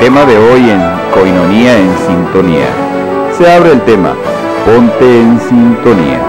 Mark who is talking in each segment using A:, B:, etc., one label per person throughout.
A: tema de hoy en Koinonía en Sintonía. Se abre el tema, ponte en sintonía.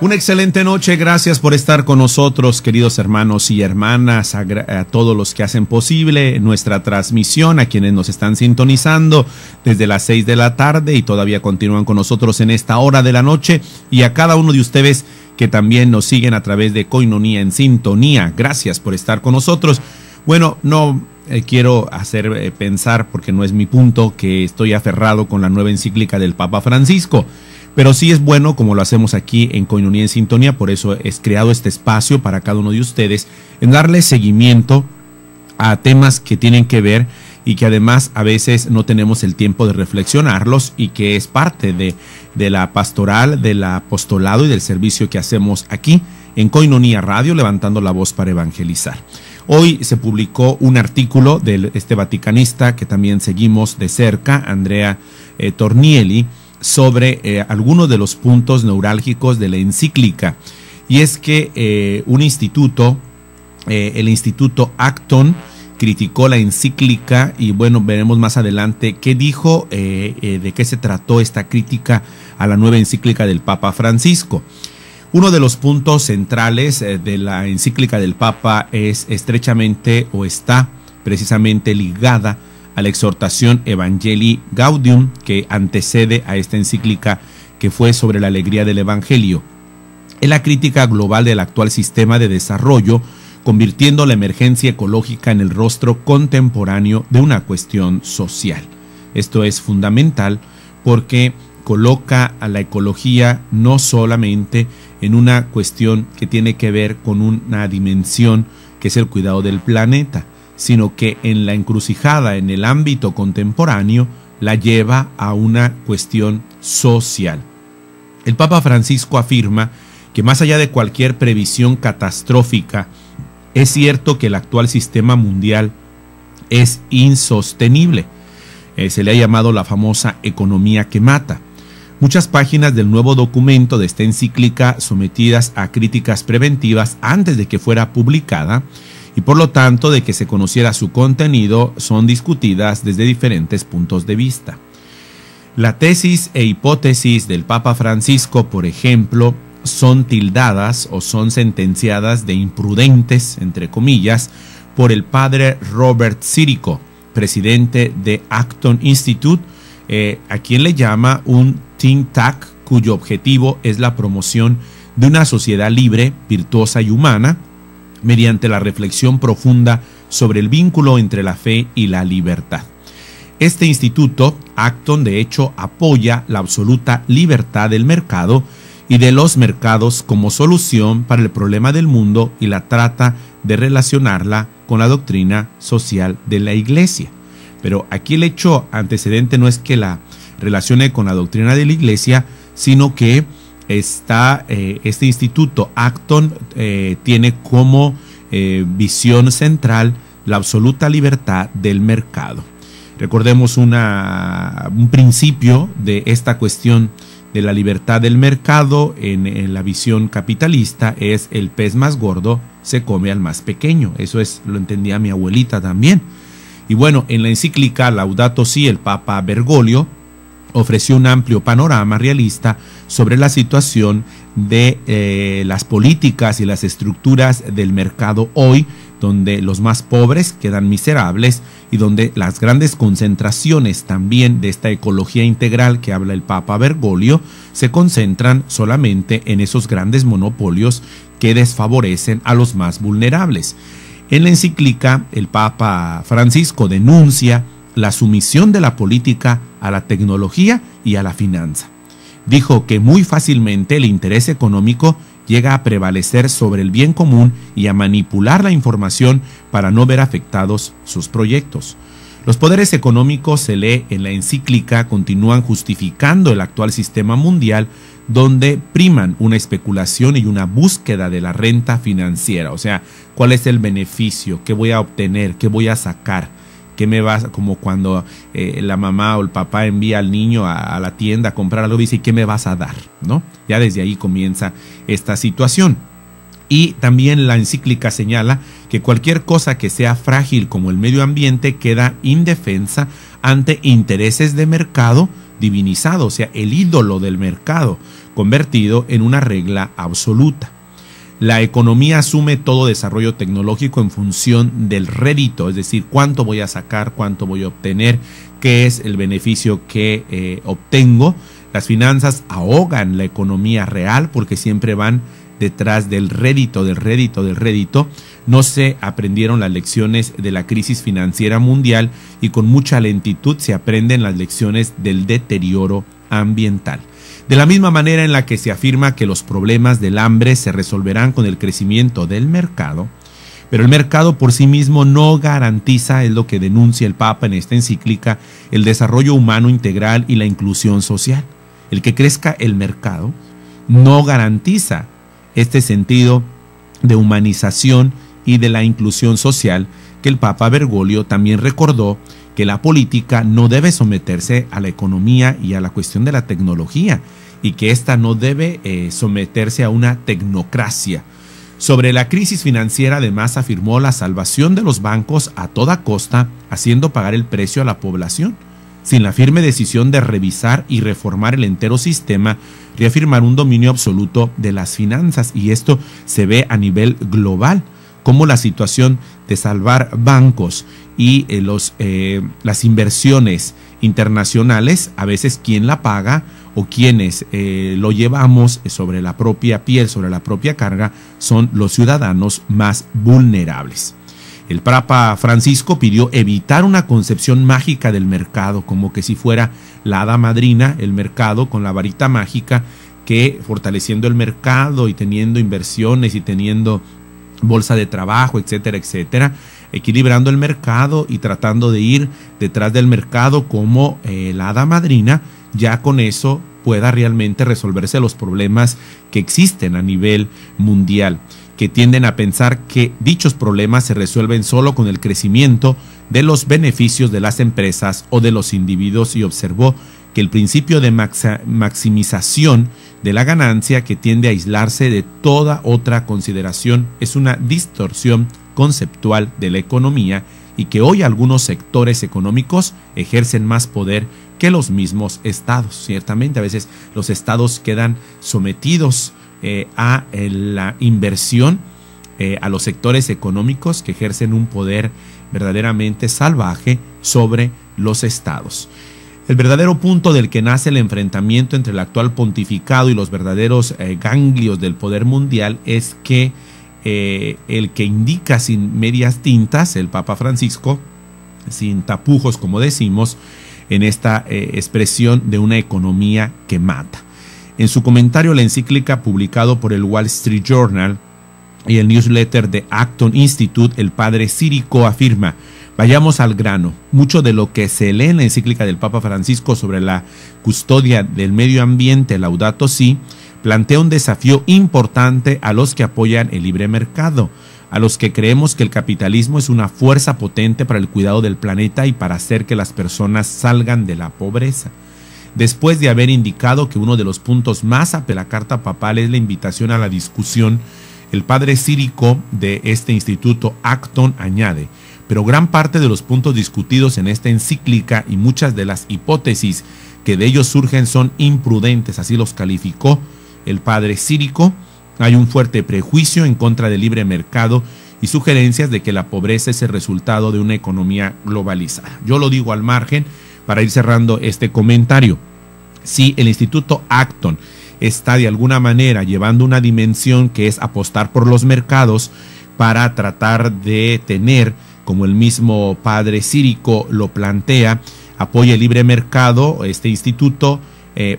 B: Una excelente noche, gracias por estar con nosotros, queridos hermanos y hermanas, a todos los que hacen posible nuestra transmisión, a quienes nos están sintonizando desde las 6 de la tarde y todavía continúan con nosotros en esta hora de la noche, y a cada uno de ustedes que también nos siguen a través de Koinonía en Sintonía. Gracias por estar con nosotros. Bueno, no quiero hacer pensar, porque no es mi punto, que estoy aferrado con la nueva encíclica del Papa Francisco. Pero sí es bueno, como lo hacemos aquí en Koinonía en Sintonía, por eso es creado este espacio para cada uno de ustedes, en darle seguimiento a temas que tienen que ver y que además a veces no tenemos el tiempo de reflexionarlos, y que es parte de la pastoral, del apostolado y del servicio que hacemos aquí en Koinonía Radio, levantando la voz para evangelizar. Hoy se publicó un artículo de este vaticanista que también seguimos de cerca, Andrea Tornielli, sobre algunos de los puntos neurálgicos de la encíclica. Y es que un instituto, el Instituto Acton, criticó la encíclica, y bueno, veremos más adelante qué dijo, de qué se trató esta crítica a la nueva encíclica del Papa Francisco. Uno de los puntos centrales de la encíclica del Papa es estrechamente, o está precisamente ligada a la exhortación Evangelii Gaudium, que antecede a esta encíclica, que fue sobre la alegría del Evangelio. Es la crítica global del actual sistema de desarrollo, convirtiendo la emergencia ecológica en el rostro contemporáneo de una cuestión social. Esto es fundamental porque coloca a la ecología no solamente en una cuestión que tiene que ver con una dimensión que es el cuidado del planeta, sino que en la encrucijada, en el ámbito contemporáneo, la lleva a una cuestión social. El Papa Francisco afirma que más allá de cualquier previsión catastrófica, es cierto que el actual sistema mundial es insostenible. Se le ha llamado la famosa economía que mata. Muchas páginas del nuevo documento de esta encíclica, sometidas a críticas preventivas antes de que fuera publicada, y por lo tanto de que se conociera su contenido, son discutidas desde diferentes puntos de vista. La tesis e hipótesis del Papa Francisco, por ejemplo, son tildadas o son sentenciadas de imprudentes, entre comillas, por el padre Robert Sirico, presidente de Acton Institute, a quien le llama un think tank cuyo objetivo es la promoción de una sociedad libre, virtuosa y humana, mediante la reflexión profunda sobre el vínculo entre la fe y la libertad. Este instituto, Acton, de hecho, apoya la absoluta libertad del mercado y de los mercados como solución para el problema del mundo, y la trata de relacionarla con la doctrina social de la Iglesia. Pero aquí el hecho antecedente no es que la relacione con la doctrina de la Iglesia, sino que este instituto Acton tiene como visión central la absoluta libertad del mercado. Recordemos un principio de esta cuestión de la libertad del mercado en la visión capitalista es: el pez más gordo se come al más pequeño. Eso lo entendía mi abuelita también. Y bueno, en la encíclica Laudato Si, el Papa Bergoglio ofreció un amplio panorama realista sobre la situación de las políticas y las estructuras del mercado hoy, donde los más pobres quedan miserables y donde las grandes concentraciones también de esta ecología integral que habla el Papa Bergoglio se concentran solamente en esos grandes monopolios que desfavorecen a los más vulnerables. En la encíclica, el Papa Francisco denuncia la sumisión de la política a la tecnología y a la finanza. Dijo que muy fácilmente el interés económico llega a prevalecer sobre el bien común y a manipular la información para no ver afectados sus proyectos. Los poderes económicos, se lee en la encíclica, continúan justificando el actual sistema mundial, donde priman una especulación y una búsqueda de la renta financiera. O sea, ¿cuál es el beneficio? ¿Qué voy a obtener? ¿Qué voy a sacar? ¿Qué me vas? Como cuando la mamá o el papá envía al niño a la tienda a comprar algo, dice, ¿qué me vas a dar? ¿No? Ya desde ahí comienza esta situación. Y también la encíclica señala que cualquier cosa que sea frágil como el medio ambiente queda indefensa ante intereses de mercado divinizado, o sea, el ídolo del mercado, convertido en una regla absoluta. La economía asume todo desarrollo tecnológico en función del rédito, es decir, cuánto voy a sacar, cuánto voy a obtener, qué es el beneficio que obtengo. Las finanzas ahogan la economía real porque siempre van detrás del rédito, del rédito, del rédito. No se aprendieron las lecciones de la crisis financiera mundial y con mucha lentitud se aprenden las lecciones del deterioro ambiental. De la misma manera en la que se afirma que los problemas del hambre se resolverán con el crecimiento del mercado, pero el mercado por sí mismo no garantiza, es lo que denuncia el Papa en esta encíclica, el desarrollo humano integral y la inclusión social. El que crezca el mercado no garantiza este sentido de humanización y de la inclusión social que el Papa Bergoglio también recordó que la política no debe someterse a la economía y a la cuestión de la tecnología y que ésta no debe someterse a una tecnocracia. Sobre la crisis financiera además afirmó la salvación de los bancos a toda costa, haciendo pagar el precio a la población, sin la firme decisión de revisar y reformar el entero sistema, reafirmar un dominio absoluto de las finanzas. Y esto se ve a nivel global, como la situación de salvar bancos y las inversiones internacionales, a veces quien la paga o quienes lo llevamos sobre la propia piel, sobre la propia carga, son los ciudadanos más vulnerables. El Papa Francisco pidió evitar una concepción mágica del mercado, como que si fuera la hada madrina, el mercado con la varita mágica, que fortaleciendo el mercado y teniendo inversiones y teniendo bolsa de trabajo, etcétera, etcétera, equilibrando el mercado y tratando de ir detrás del mercado como la hada madrina, ya con eso pueda realmente resolverse los problemas que existen a nivel mundial, que tienden a pensar que dichos problemas se resuelven solo con el crecimiento de los beneficios de las empresas o de los individuos, y observó que el principio de maximización de la ganancia, que tiende a aislarse de toda otra consideración, es una distorsión conceptual de la economía y que hoy algunos sectores económicos ejercen más poder que los mismos estados. Ciertamente a veces los estados quedan sometidos a la inversión, a los sectores económicos que ejercen un poder verdaderamente salvaje sobre los estados. El verdadero punto del que nace el enfrentamiento entre el actual pontificado y los verdaderos ganglios del poder mundial es que el que indica sin medias tintas, el Papa Francisco, sin tapujos como decimos, en esta expresión de una economía que mata. En su comentario a la encíclica publicado por el Wall Street Journal y el newsletter de Acton Institute, el padre Círico afirma: vayamos al grano. Mucho de lo que se lee en la encíclica del Papa Francisco sobre la custodia del medio ambiente, Laudato Si, plantea un desafío importante a los que apoyan el libre mercado, a los que creemos que el capitalismo es una fuerza potente para el cuidado del planeta y para hacer que las personas salgan de la pobreza. Después de haber indicado que uno de los puntos más de la carta papal es la invitación a la discusión, el padre Círico de este instituto Acton añade: pero gran parte de los puntos discutidos en esta encíclica y muchas de las hipótesis que de ellos surgen son imprudentes, así los calificó el padre Círico. Hay un fuerte prejuicio en contra del libre mercado y sugerencias de que la pobreza es el resultado de una economía globalizada. Yo lo digo al margen para ir cerrando este comentario. Si el Instituto Acton está de alguna manera llevando una dimensión que es apostar por los mercados para tratar de tener, como el mismo padre Círico lo plantea, apoya el libre mercado, este instituto,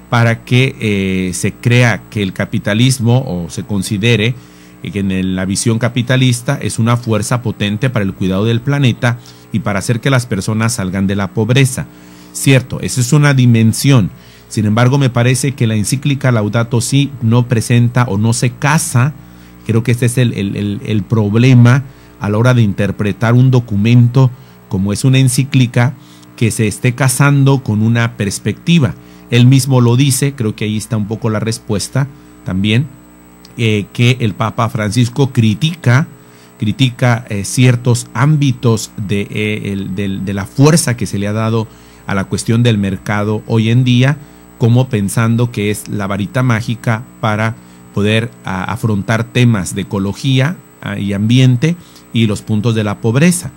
B: para que se crea que el capitalismo, o se considere que en la visión capitalista es una fuerza potente para el cuidado del planeta y para hacer que las personas salgan de la pobreza. Cierto, esa es una dimensión. Sin embargo, me parece que la encíclica Laudato Si no presenta o no se casa. Creo que este es el problema a la hora de interpretar un documento como es una encíclica, que se esté casando con una perspectiva. Él mismo lo dice, creo que ahí está un poco la respuesta también. que el Papa Francisco critica ciertos ámbitos de la fuerza que se le ha dado a la cuestión del mercado hoy en día, como pensando que es la varita mágica para poder afrontar temas de ecología y ambiente y los puntos de la pobreza.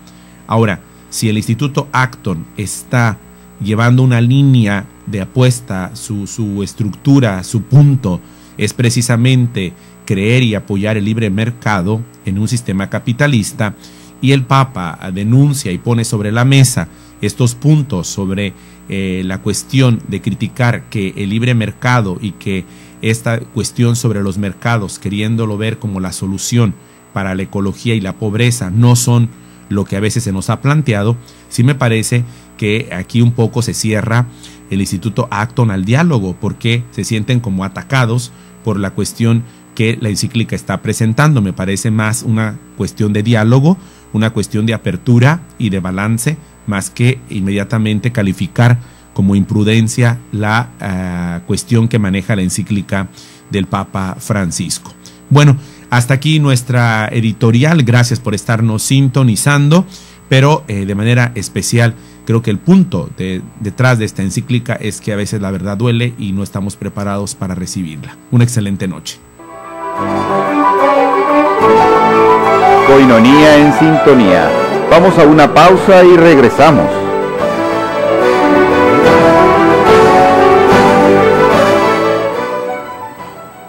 B: Ahora, si el Instituto Acton está llevando una línea de apuesta, su estructura, su punto es precisamente creer y apoyar el libre mercado en un sistema capitalista, y el Papa denuncia y pone sobre la mesa estos puntos sobre la cuestión de criticar que el libre mercado y que esta cuestión sobre los mercados, queriéndolo ver como la solución para la ecología y la pobreza, no son lo que a veces se nos ha planteado, sí me parece que aquí un poco se cierra el Instituto Acton al diálogo, porque se sienten como atacados por la cuestión que la encíclica está presentando. Me parece más una cuestión de diálogo, una cuestión de apertura y de balance, más que inmediatamente calificar como imprudencia la cuestión que maneja la encíclica del Papa Francisco. Bueno, hasta aquí nuestra editorial. Gracias por estarnos sintonizando, pero de manera especial creo que el punto detrás de esta encíclica es que a veces la verdad duele y no estamos preparados para recibirla. Una excelente noche.
A: Coinonía en sintonía. Vamos a una pausa y regresamos.